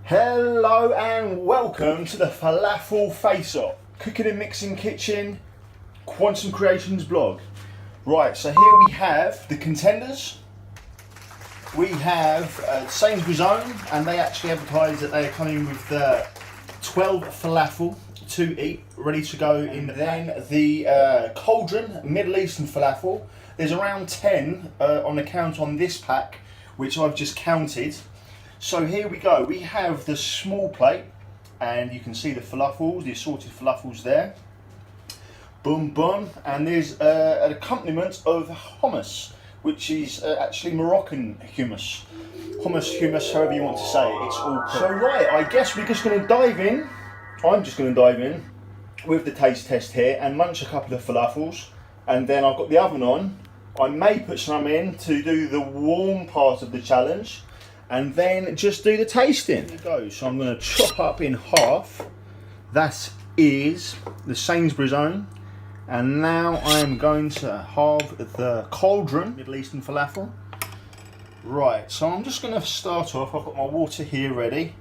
Hello and welcome to the Falafel Face Off, cooking and mixing kitchen, Quantum Creations blog. Right, so here we have the contenders. We have Sainsbury's own, and they actually advertise that they are coming with 12 falafel to eat, ready to go in. Then the cauldron Middle Eastern falafel. There's around 10 on the count on this pack, which I've just counted. So here we go. We have the small plate, and you can see the falafels, the assorted falafels there. Boom, boom, and there's an accompaniment of hummus, which is actually Moroccan hummus. Hummus, however you want to say it. It's all cooked. So right, I guess we're just going to dive in. I'm just going to dive in with the taste test here and munch a couple of falafels, and then I've got the oven on. I may put some in to do the warm part of the challenge, and then just do the tasting. Here it goes. So I'm going to chop up in half. That is the Sainsbury's own. And now I'm going to halve the cauldron Middle Eastern falafel. Right, so I'm just going to start off. I've got my water here ready,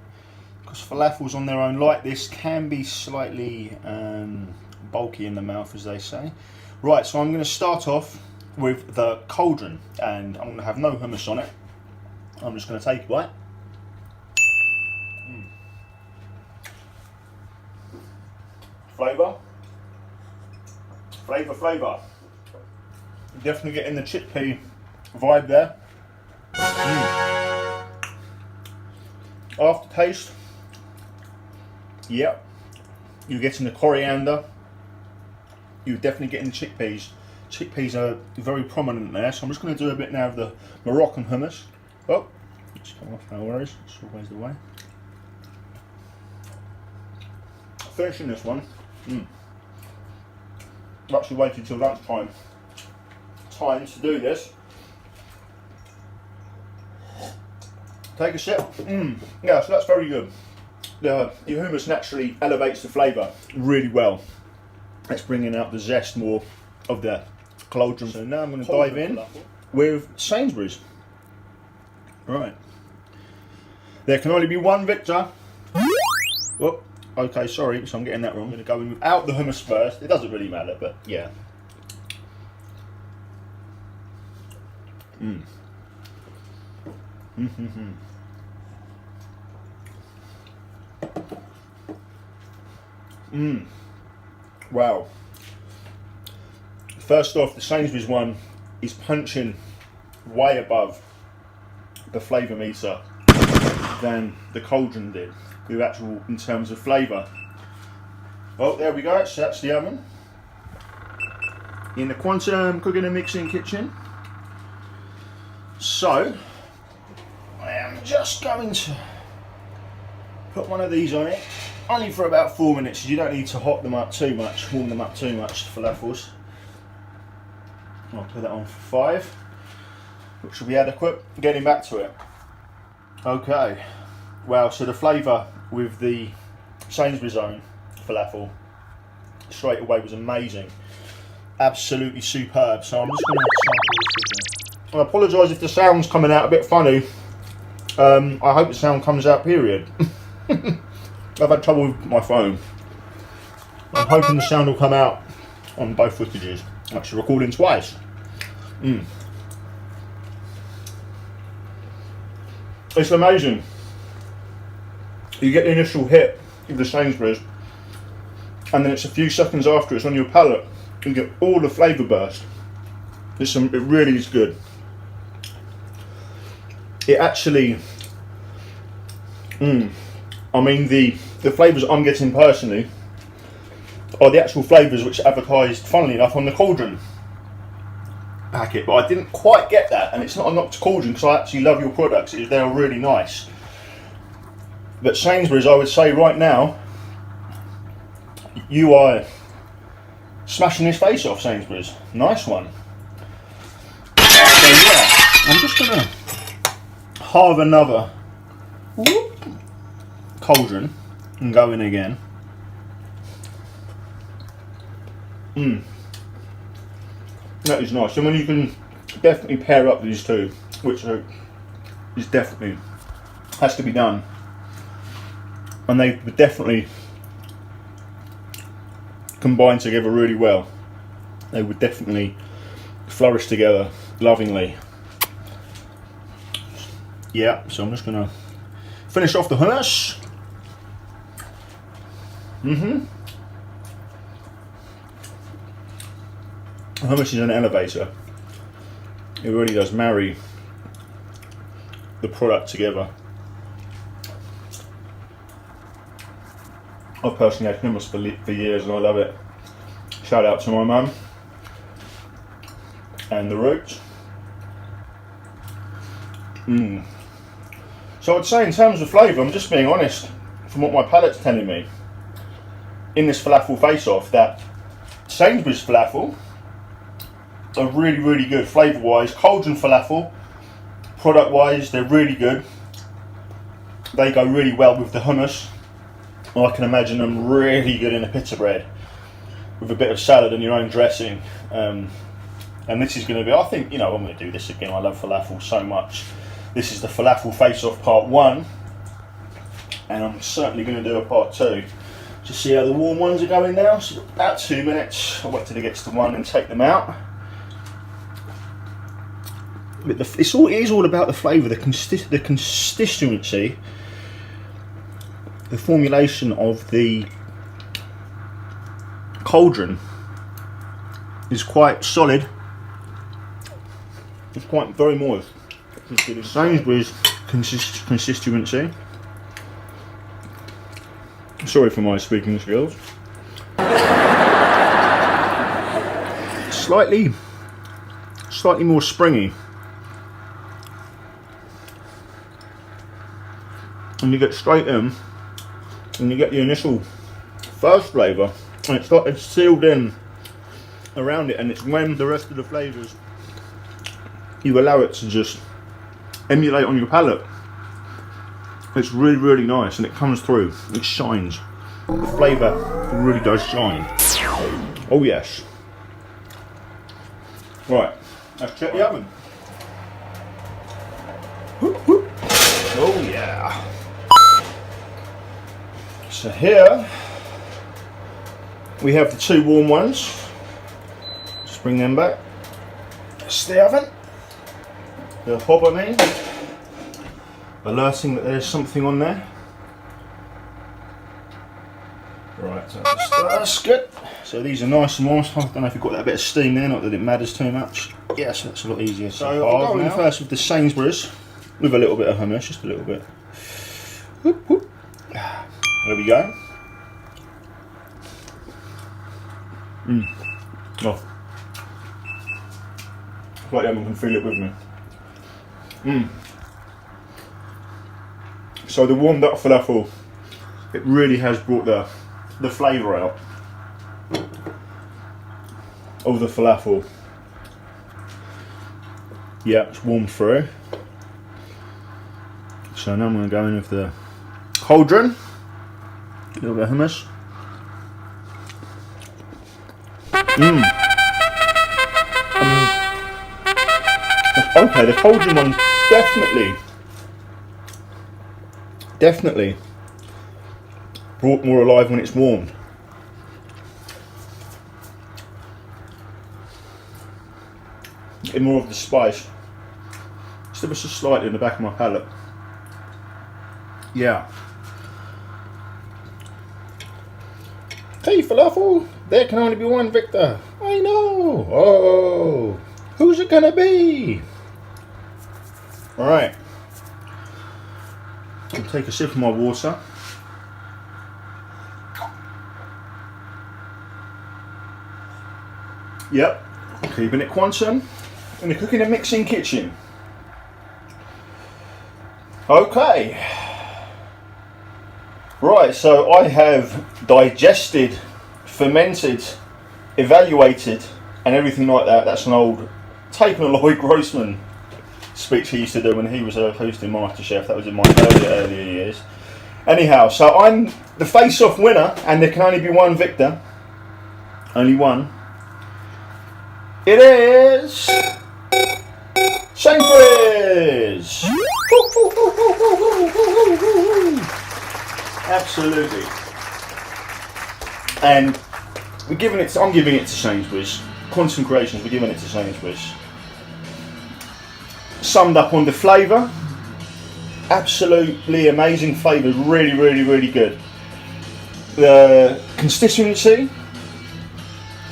because falafels on their own like this can be slightly bulky in the mouth, as they say. Right, so I'm going to start off with the cauldron, and I'm going to have no hummus on it. I'm just going to take a bite. Flavour. Flavour. Definitely getting the chickpea vibe there. Aftertaste. Yep. You're getting the coriander. You're definitely getting the chickpeas. Chickpeas are very prominent there, so I'm just going to do a bit now of the Moroccan hummus. Oh, it's come off, no worries, it's always the way. Finishing this one. I've actually waited till lunchtime to do this. Take a sip. Yeah, so that's very good. The hummus naturally elevates the flavour really well. It's bringing out the zest more of the cauldron. So now I'm going to dive in with Sainsbury's. Right. There can only be one victor. Oh, okay, sorry, so I'm getting that wrong. I'm going to go in without the hummus first. It doesn't really matter, but yeah. Wow. First off, the Sainsbury's one is punching way above the flavour meter than the cauldron did, with actual in terms of flavour. Oh, there we go. So that's the oven in the Quantum cooking and mixing kitchen. So I am just going to put one of these on it, only for about 4 minutes. You don't need to warm them up too much, falafels. I'll put that on for 5, which will be adequate. Getting back to it. Okay. Wow, so the flavour with the Sainsbury's own falafel straight away was amazing. Absolutely superb. So I'm just going to sample this. I apologise if the sound's coming out a bit funny. I hope the sound comes out, period. I've had trouble with my phone. I'm hoping the sound will come out on both footages. I'm actually recording twice. It's amazing. You get the initial hit of the Sainsbury's, and then it's a few seconds after it's on your palate. You get all the flavour burst. It really is good. It actually, I mean the flavours I'm getting personally are the actual flavours which are advertised, funnily enough, on the cauldron packet, but I didn't quite get that, and it's not a knock to cauldron because I actually love your products. They're really nice. But Sainsbury's, I would say right now, you are smashing this face off, Sainsbury's. Nice one. So yeah, I'm just going to halve another cauldron and go in again. That is nice. I mean, you can definitely pair up these two, which is definitely has to be done. and they would definitely combine together really well. They would definitely flourish together lovingly. Yeah, so I'm just gonna finish off the hummus. Hummus is an elevator. It really does marry the product together. I've personally had hummus for years and I love it. Shout out to my mum and the roots. So I'd say in terms of flavour, I'm just being honest from what my palate's telling me in this falafel face-off, that Sainsbury's falafel are really, really good flavour-wise. Cauldron falafel, product-wise, they're really good. They go really well with the hummus. I can imagine them really good in a pita bread with a bit of salad and your own dressing. And this is going to be, I think, you know, I'm going to do this again. I love falafel so much. This is the falafel face-off part 1, and I'm certainly going to do a part 2. Just see how the warm ones are going now. So about 2 minutes. I'll wait till it gets to 1 and take them out. But it is all about the flavour, the consistency, the formulation of the cauldron is quite solid. It's quite very moist. Sainsbury's consistency. Sorry for my speaking skills. Slightly more springy. And you get straight in, and you get the initial first flavour, and it's sealed in around it, and it's when the rest of the flavours you allow it to just emulate on your palate. It's really, really nice, and it comes through. It shines. The flavour really does shine. Oh yes. Right, let's check the oven. Whoop, whoop. Oh yeah. So here we have the 2 warm ones. Just bring them back. That's the oven. The hob, I mean, alerting that there's something on there. Right, so that's good. So these are nice and warm. I don't know if you've got that bit of steam there, not that it matters too much. Yes, that's a lot easier. So I'll go in first with the Sainsbury's with a little bit of hummus, just a little bit. Whoop, whoop. There we go. Oh. It's like everyone can feel it with me. So the warmed up falafel, it really has brought the flavour out of the falafel. Yeah, it's warmed through. So now I'm going to go in with the cauldron, a little bit of hummus. Okay, the cauldron one definitely brought more alive when it's warmed. Getting more of the spice, just ever so slightly in the back of my palate. Yeah. Hey falafel, there can only be one victor. I know. Oh, who's it gonna be? All right. I'll take a sip of my water. Yep, keeping it quantum in the cooking and mixing kitchen. Okay. Right, so I have digested, fermented, evaluated, and everything like that. That's an old Taken Lloyd Grossman speech he used to do when he was hosting MasterChef. That was in my earlier years. Anyhow, so I'm the face-off winner, and there can only be one victor. Only one. It is Sainsbury's. Absolutely. And I'm giving it to Sainsbury's. Quantum Creations, we're giving it to Sainsbury's. Summed up on the flavour, absolutely amazing flavour, really good. The consistency,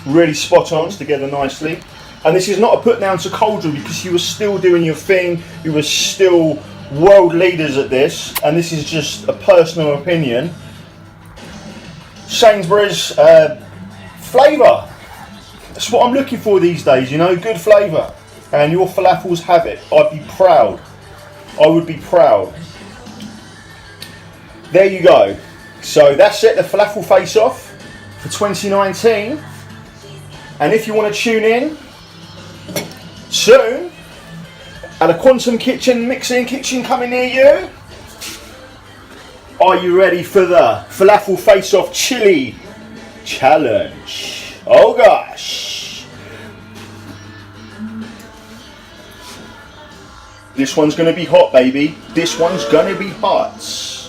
really spot on, it's together nicely. And this is not a put down to Cauldron, because you were still doing your thing, you were still world leaders at this, and this is just a personal opinion. Sainsbury's flavour, that's what I'm looking for these days, you know, good flavour. And your falafels have it. I'd be proud. I would be proud. There you go. So that's it, the Falafel Face Off for 2019. And if you want to tune in soon, at a Quantum Kitchen, Mixing Kitchen coming near you, are you ready for the Falafel Face Off Chili Challenge? Oh gosh. This one's going to be hot, baby. This one's going to be hot.